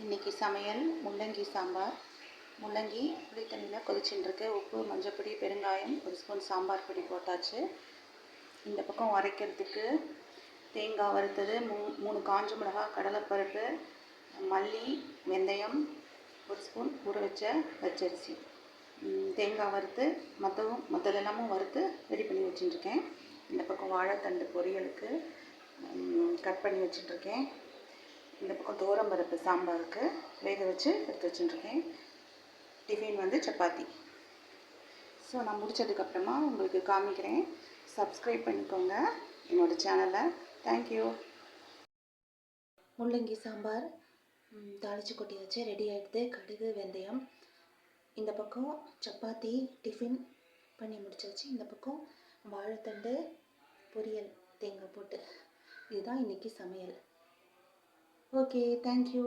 இன்றைக்கி சமையல் முள்ளங்கி சாம்பார். முள்ளங்கி புளி தண்ணியில் கொதிச்சுட்டுருக்கு. உப்பு, மஞ்சப்பொடி, பெருங்காயம், ஒரு ஸ்பூன் சாம்பார் பொடி போட்டாச்சு. இந்த பக்கம் அரைக்கிறதுக்கு தேங்காய் வறுத்தது, 3 காஞ்ச மிளகா, கடலைப்பருப்பு, மல்லி, வெந்தயம், ஒரு ஸ்பூன் ஊற வச்ச பச்சரிசி, தேங்காய் வறுத்து மற்றதெல்லாமும் வறுத்து ரெடி பண்ணி வச்சுட்டுருக்கேன். இந்த பக்கம் வாழைத்தண்டு பொரியலுக்கு கட் பண்ணி வச்சுட்டுருக்கேன். இந்த பக்கம் துவரம்பருப்பு சாம்பாருக்கு வேக வச்சு எடுத்து வச்சுட்டுருக்கேன். டிஃபின் சப்பாத்தி. ஸோ நான் முடித்ததுக்கப்புறமா உங்களுக்கு காமிக்கிறேன். சப்ஸ்கிரைப் பண்ணிக்கோங்க என்னோடய சேனலை. தேங்க்யூ. முள்ளங்கி சாம்பார் தாளித்து கொட்டியாச்சு, ரெடி ஆகிடுது. கடுகு, வெந்தயம். இந்த பக்கம் சப்பாத்தி டிஃபின் பண்ணி முடிச்சாச்சு. இந்த பக்கம் வாழைத்தண்டு பொரியல் தேங்காய் போட்டு. இதுதான் இன்றைக்கி சமையல். Okay, thank you.